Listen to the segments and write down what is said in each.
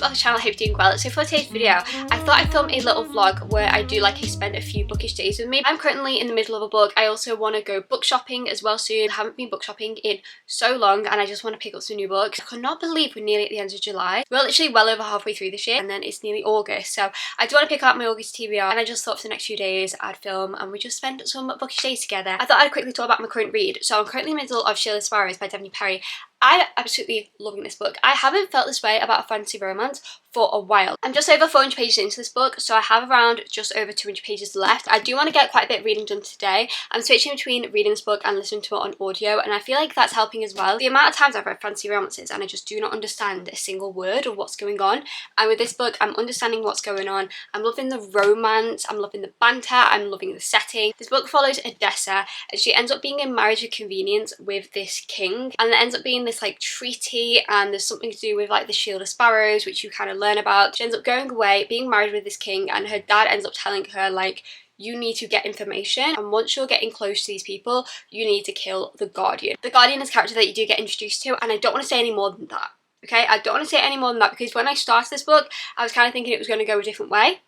back to the channel, I hope you're doing well. So for today's video, I thought I'd film a little vlog where I do like to spend a few bookish days with me. I'm currently in the middle of a book. I also want to go book shopping as well soon. I haven't been book shopping in so long and I just want to pick up some new books. I cannot believe we're nearly at the end of July. We're literally well over halfway through this year and then it's nearly August. So I do want to pick up my August TBR and I just thought for the next few days I'd film and we just spend some bookish days together. I thought I'd quickly talk about my current read. So I'm currently in the middle of Sheila Sparrows by Devney Perry. I'm absolutely loving this book. I haven't felt this way about a fantasy romance for a while. I'm just over 400 pages into this book, so I have around just over 200 pages left. I do want to get quite a bit of reading done today. I'm switching between reading this book and listening to it on audio, and I feel like that's helping as well. The amount of times I've read fantasy romances and I just do not understand a single word of what's going on, and with this book I'm understanding what's going on. I'm loving the romance, I'm loving the banter, I'm loving the setting. This book follows Odessa and she ends up being in marriage of convenience with this king, and it ends up being this like treaty, and there's something to do with like the Shield of Sparrows which you kind of learn about. She ends up going away, being married with this king, and her dad ends up telling her like, you need to get information, and once you're getting close to these people you need to kill the Guardian. The Guardian is a character that you do get introduced to, and I don't want to say any more than that. Okay, I don't want to say any more than that because when I started this book I was kind of thinking it was going to go a different way,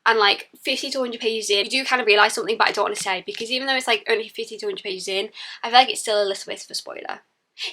and like 50 to 100 pages in you do kind of realise something, but I don't want to say because even though it's like only 50 to 100 pages in I feel like it's still a little bit of a spoiler.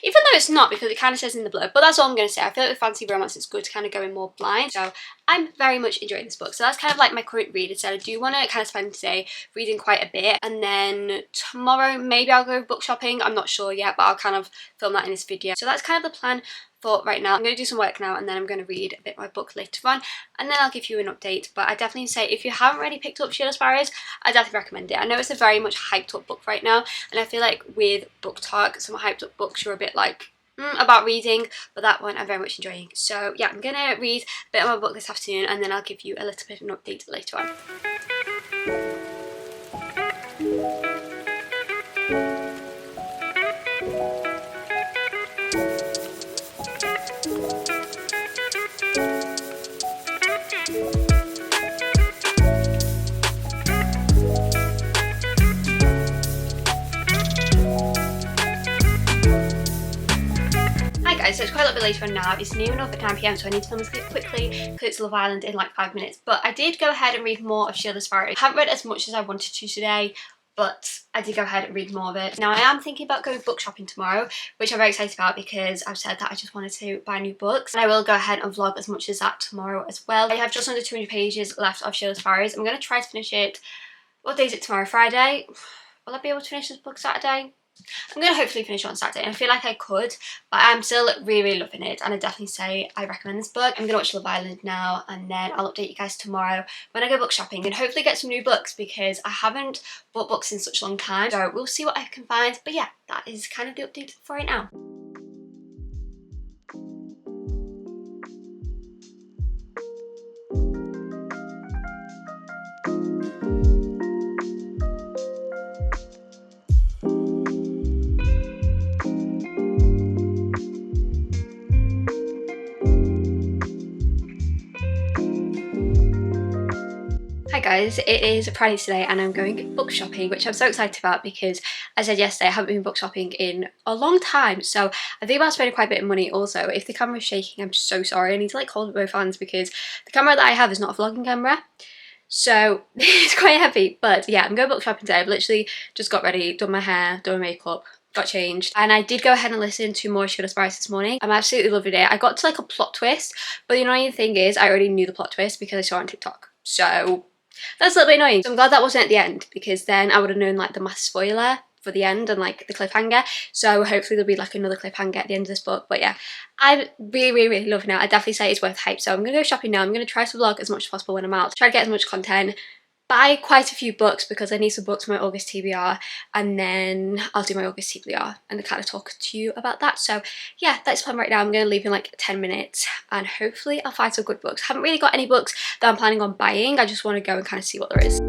Even though it's not, because it kind of says in the blurb, but that's all I'm going to say. I feel like with fantasy romance it's good to kind of go in more blind, so I'm very much enjoying this book. So that's kind of like my current read. So I do want to kind of spend today reading quite a bit, and then tomorrow maybe I'll go book shopping. I'm not sure yet, but I'll kind of film that in this video. So that's kind of the plan for right now. I'm going to do some work now and then I'm going to read a bit my book later on and then I'll give you an update. But I definitely say if you haven't already picked up Sheila Sparrows, I definitely recommend it. I know it's a very much hyped up book right now, and I feel like with book talk, some hyped up books you're a bit like about reading, but that one I'm very much enjoying. So yeah, I'm going to read a bit of my book this afternoon and then I'll give you a little bit of an update later on. So it's quite a little bit later on now. It's near enough at 9 PM, so I need to film this clip quickly because it's Love Island in like 5 minutes. But I did go ahead and read more of Sheila Sparrows. I haven't read as much as I wanted to today, but I did go ahead and read more of it. Now I am thinking about going book shopping tomorrow, which I'm very excited about because I've said that I just wanted to buy new books, and I will go ahead and vlog as much as that tomorrow as well. I have just under 200 pages left of Sheila Sparrows. I'm going to try to finish it. What day is it tomorrow? Friday? Will I be able to finish this book Saturday? I'm going to hopefully finish it on Saturday, and I feel like I could, but I'm still really loving it, and I definitely say I recommend this book. I'm going to watch Love Island now, and then I'll update you guys tomorrow when I go book shopping and hopefully get some new books because I haven't bought books in such a long time, so we'll see what I can find. But yeah, that is kind of the update for right now. Hi guys, it is Friday today and I'm going book shopping, which I'm so excited about because, as I said yesterday, I haven't been book shopping in a long time, so I think about spending quite a bit of money. Also, if the camera is shaking, I'm so sorry. I need to like hold both hands because the camera that I have is not a vlogging camera, so it's quite heavy. But yeah, I'm going book shopping today. I've literally just got ready, done my hair, done my makeup, got changed, and I did go ahead and listen to more Sheila Sparrows this morning. I'm absolutely loving it. I got to like a plot twist, but the annoying thing is I already knew the plot twist because I saw it on TikTok, so that's a little bit annoying. So I'm glad that wasn't at the end because then I would have known like the massive spoiler for the end and like the cliffhanger. So hopefully there'll be like another cliffhanger at the end of this book. But yeah, I'm really loving it. I definitely say it's worth hype. So I'm gonna go shopping now. I'm gonna try to vlog as much as possible when I'm out, try to get as much content, buy quite a few books because I need some books for my August TBR, and then I'll do my August TBR and kind of talk to you about that. So yeah, that's the plan right now. I'm going to leave in like 10 minutes and hopefully I'll find some good books. I haven't really got any books that I'm planning on buying. I just want to go and kind of see what there is.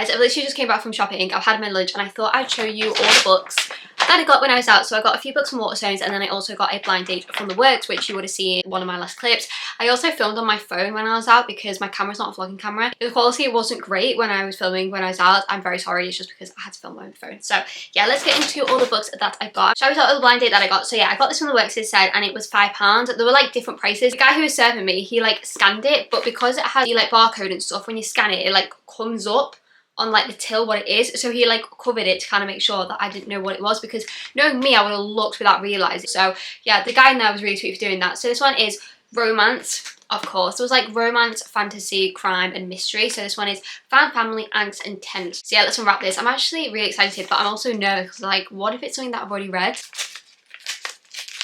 guys, I've literally just came back from shopping. I've had my lunch and I thought I'd show you all the books that I got when I was out. So I got a few books from Waterstones, and then I also got a blind date from the works, which you would have seen in one of my last clips. I also filmed on my phone when I was out because my camera's not a vlogging camera. The quality wasn't great when I was filming when I was out. I'm very sorry, it's just because I had to film on my phone. So yeah, let's get into all the books that I got. Shall we start with the blind date that I got? So yeah, I got this from the works, it said, and it was £5. There were like different prices. The guy who was serving me, he like scanned it, but because it has the like barcode and stuff, when you scan it, it like comes up on like the till what it is, so he like covered it to kind of make sure that I didn't know what it was, because knowing me, I would have looked without realising. So yeah, the guy in there was really sweet for doing that. So this one is romance, of course. There was like romance, fantasy, crime and mystery. So this one is found family, angst and tense. So yeah, let's unwrap this. I'm actually really excited, but I'm also nervous, like what if it's something that I've already read?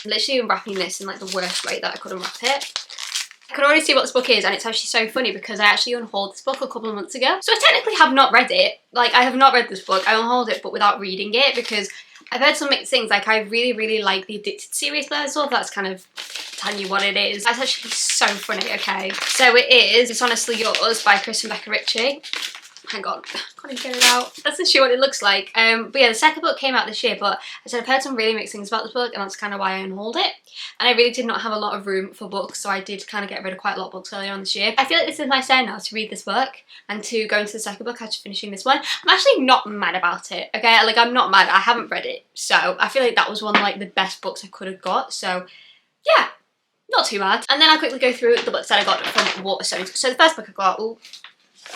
I'm literally unwrapping this in like the worst way that I could unwrap it. I can already see what this book is, and it's actually so funny because I actually unhauled this book a couple of months ago. So I technically have not read it. Like, I have not read this book. I unhauled it, but without reading it, because I've heard some mixed things. Like, I really like the Addicted series, but so that's kind of telling you what it is. That's actually so funny, okay? So it is It's Honestly Yours by Chris and Becca Ritchie. Hang on, can't even get it out. That's actually what it looks like. But yeah, the second book came out this year, but I said I've heard some really mixed things about this book, and that's kind of why I unhauled it. And I really did not have a lot of room for books, so I did kind of get rid of quite a lot of books earlier on this year. I feel like this is my turn now to read this book and to go into the second book after finishing this one. I'm actually not mad about it, okay? Like, I'm not mad. I haven't read it, so I feel like that was one of like the best books I could have got. So yeah, not too bad. And then I'll quickly go through the books that I got from Waterstones. So the first book I got, ooh,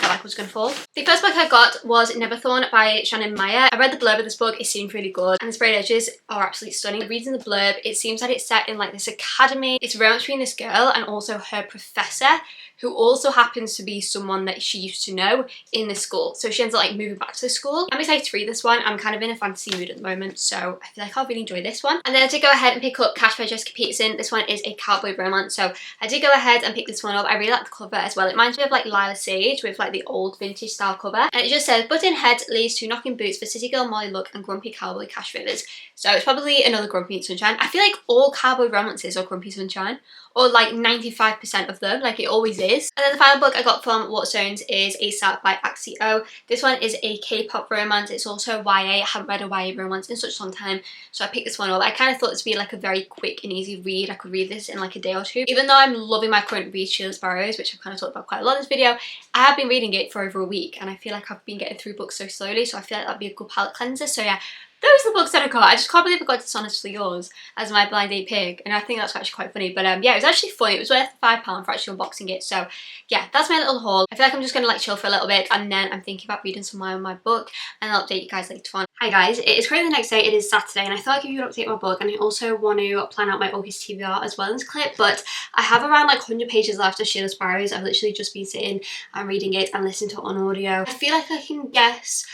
I like was going to fall. The first book I got was Neverthorn by Shannon Meyer. I read the blurb of this book, it seemed really good, and the sprayed edges are absolutely stunning. Reading the blurb, it seems that it's set in like this academy. It's romance between this girl and also her professor, who also happens to be someone that she used to know in the school. So she ends up like moving back to the school. I'm excited to read this one. I'm kind of in a fantasy mood at the moment, so I feel like I'll really enjoy this one. And then I did go ahead and pick up Cash by Jessica Peterson. This one is a cowboy romance, so I did go ahead and pick this one up. I really like the cover as well. It reminds me of like Lila Sage with like the old vintage style cover. And it just says, button head leads to knocking boots for city girl Molly Luck and grumpy cowboy Cash Rivers. So it's probably another Grumpy Sunshine. I feel like all cowboy romances are Grumpy Sunshine, or like 95% of them, like it always is. And then the final book I got from Waterstones is ASAP by Axio. This one is a K-pop romance. It's also YA. I haven't read a YA romance in such a long time, so I picked this one up. I kind of thought this would be like a very quick and easy read. I could read this in like a day or two. Even though I'm loving my current read, Sheila Sparrows, which I've kind of talked about quite a lot in this video, I have been reading it for over a week, and I feel like I've been getting through books so slowly, so I feel like that'd be a good palate cleanser. So yeah, those are the books that I got. I just can't believe I got It's Honestly Yours as my blind date pick, and I think that's actually quite funny. But yeah, it was actually fun. It was worth £5 for actually unboxing it. So yeah, that's my little haul. I feel like I'm just gonna like chill for a little bit, and then I'm thinking about reading some more on my book, and I'll update you guys later on. Hi guys, it is currently the next day. It is Saturday, and I thought I'd give you an update on my book, and I also want to plan out my August TBR as well in this clip. But I have around like 100 pages left of Sheila Sparrows. I've literally just been sitting and reading it and listening to it on audio. I feel like I can guess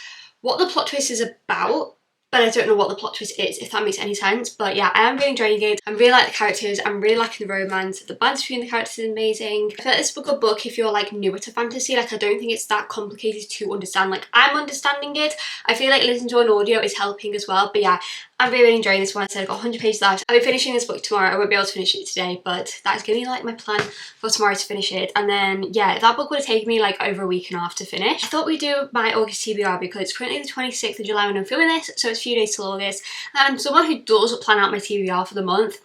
what the plot twist is about, but I don't know what the plot twist is, if that makes any sense. But yeah, I am really enjoying it. I really like the characters. I'm really liking the romance. The banter between the characters is amazing. I feel like this is a good book if you're like newer to fantasy. Like, I don't think it's that complicated to understand. Like, I'm understanding it. I feel like listening to an audio is helping as well. But yeah, I'm really enjoying this one. I said I've got 100 pages left. I'll be finishing this book tomorrow. I won't be able to finish it today, but that's going to be like my plan for tomorrow to finish it. And then yeah, that book would have taken me like over a week and a half to finish. I thought we'd do my August TBR because it's currently the 26th of July when I'm filming this, so it's a few days till August. And I'm someone who does plan out my TBR for the month.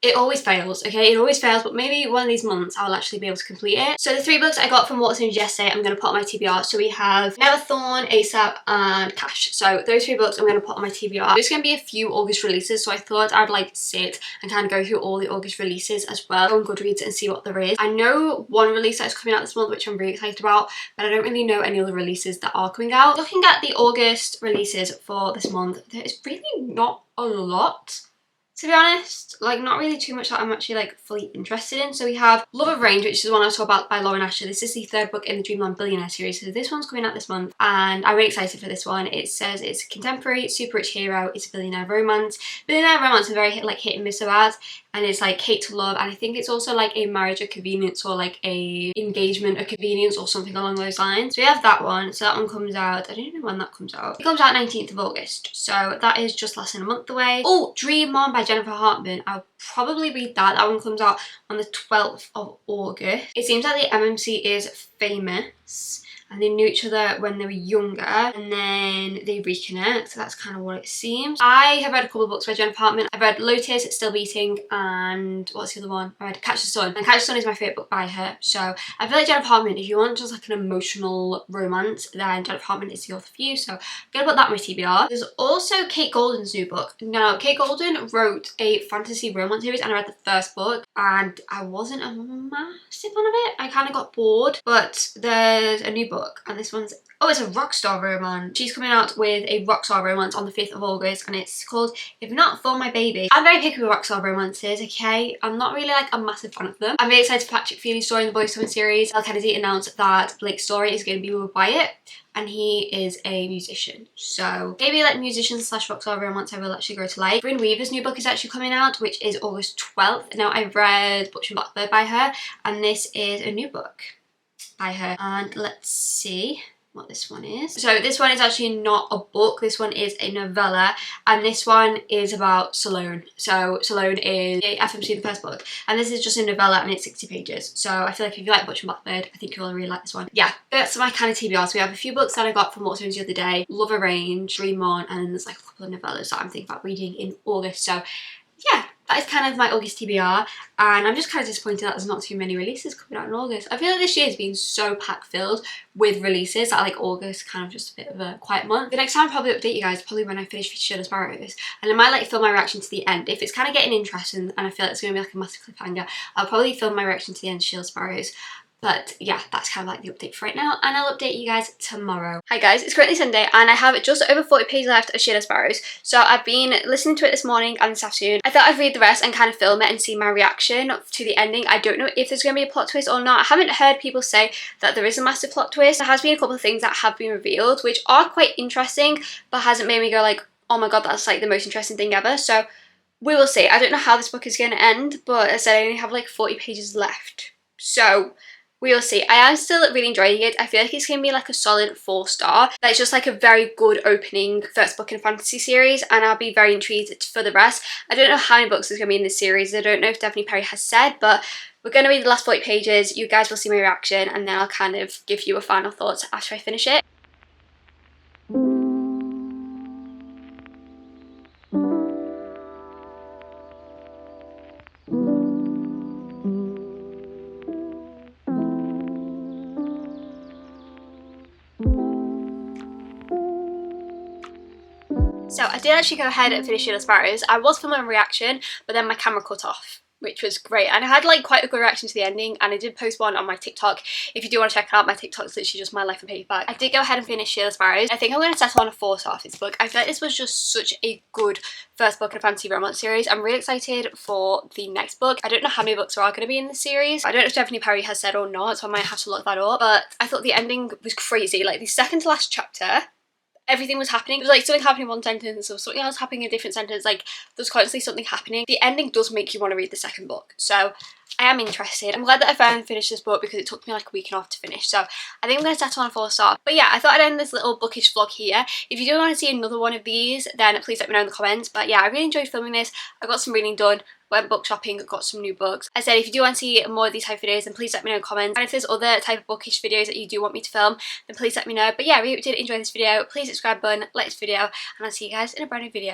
It always fails, okay? It always fails, but maybe one of these months I'll actually be able to complete it. So the 3 books I got from Waterstones yesterday, I'm going to put on my TBR. So we have Neverthorn, ASAP, and Cash. So those 3 books I'm going to put on my TBR. There's going to be a few August releases, so I thought I'd like sit and kind of go through all the August releases as well on Goodreads and see what there is. I know one release that is coming out this month, which I'm really excited about, but I don't really know any other releases that are coming out. Looking at the August releases for this month, there is really not a lot, to be honest. Like, not really too much that I'm actually like fully interested in. So we have Love of Range, which is the one I was talking about by Lauren Asher. This is the 3rd book in the Dreamland Billionaire series. So this one's coming out this month, and I'm really excited for this one. It says it's a contemporary super rich hero. It's a billionaire romance. Billionaire romance is very hit and miss about, and it's like hate to love, and I think it's also like a marriage of convenience, or like a engagement of convenience, or something along those lines. So we have that one. So that one comes out, I don't know when that comes out. It comes out 19th of August, so that is just less than a month away. Oh, Dream Mom by Jennifer Hartman. I'll probably read that. That one comes out on the 12th of August. It seems like the MMC is famous. and they knew each other when they were younger, and then they reconnect. So that's kind of what it seems. I have read a couple of books by Jen Apartment. I've read Lotus, Still Beating, and what's the other one? I read Catch the Sun, and Catch the Sun is my favourite book by her. So I feel like Jen Apartment, if you want just like an emotional romance, then Jen Apartment is the author for you. So I'm gonna put that on my TBR. There's also Kate Golden's new book. Now, Kate Golden wrote a fantasy romance series, and I read the first book, and I wasn't a massive fan of it. I kind of got bored, but there's a new book, and this one's, oh, it's a rockstar romance. She's coming out with a rockstar romance on the 5th of August, and it's called If Not For My Baby. I'm very picky with rockstar romances, okay? I'm not really like a massive fan of them. I'm very excited for Patrick Feely's story in the Boys Summer series. Elle Kennedy announced that Blake's story is going to be with Wyatt, and he is a musician. So maybe like musicians slash rockstar romance I will actually grow to like. Brynne Weaver's new book is actually coming out, which is August 12th. Now, I've read Butch and Blackbird by her, and this is a new book by her. And let's see what this one is. So this one is actually not a book, this one is a novella, and this one is about Salone. So Salone is FMC, the first book, and this is just a novella, and it's 60 pages. So I feel like if you like Butch and Blackbird, I think you'll really like this one. Yeah, that's my kind of TBR. So we have a few books that I got from Waterstones the other day, Love Arrange, Dream On, and then there's like a couple of novellas that I'm thinking about reading in August. So yeah, that is kind of my August TBR, and I'm just kind of disappointed that there's not too many releases coming out in August. I feel like this year has been so pack-filled with releases that like August kind of just a bit of a quiet month. The next time I'll probably update you guys probably when I finish Shirley Sparrows, and I might like film my reaction to the end. If it's kind of getting interesting and I feel like it's going to be like a massive cliffhanger, I'll probably film my reaction to the end of Shirley Sparrows. But yeah, that's kind of like the update for right now, and I'll update you guys tomorrow. Hi guys, it's currently Sunday, and I have just over 40 pages left of Shirley Sparrows. So I've been listening to it this morning and this afternoon. I thought I'd read the rest and kind of film it and see my reaction to the ending. I don't know if there's going to be a plot twist or not. I haven't heard people say that there is a massive plot twist. There has been a couple of things that have been revealed, which are quite interesting, but hasn't made me go like, oh my god, that's like the most interesting thing ever. So we will see. I don't know how this book is going to end, but as I said, I only have like 40 pages left. So we'll see. I am still really enjoying it. I feel like it's going to be like a solid 4-star. That's just like a very good opening first book in a fantasy series, and I'll be very intrigued for the rest. I don't know how many books there's going to be in this series. I don't know if Stephanie Perry has said, but we're going to read the last 40 pages. You guys will see my reaction, and then I'll kind of give you a final thoughts after I finish it. So I did actually go ahead and finish Shirley Sparrows. I was filming a reaction, but then my camera cut off, which was great. And I had like quite a good reaction to the ending, and I did post one on my TikTok. If you do want to check it out, my TikTok's literally just my life on paperback. I did go ahead and finish Shirley Sparrows. I think I'm going to settle on a 4-star for this book. I feel like this was just such a good first book in a fantasy romance series. I'm really excited for the next book. I don't know how many books there are going to be in this series. I don't know if Stephanie Perry has said or not, so I might have to look that up. But I thought the ending was crazy. Like the second to last chapter, everything was happening. It was like something happening in one sentence or something else happening in a different sentence. Like there's constantly something happening. The ending does make you want to read the second book. So I am interested. I'm glad that I finally finished this book because it took me like a week and a half to finish. So I think I'm going to settle on a 4-star. But yeah, I thought I'd end this little bookish vlog here. If you do want to see another one of these, then please let me know in the comments. But yeah, I really enjoyed filming this. I got some reading done. Went book shopping, got some new books. I said if you do want to see more of these type of videos, then please let me know in the comments. And if there's other type of bookish videos that you do want me to film, then please let me know. But yeah, I really did enjoy this video. Please subscribe button, like this video, and I'll see you guys in a brand new video.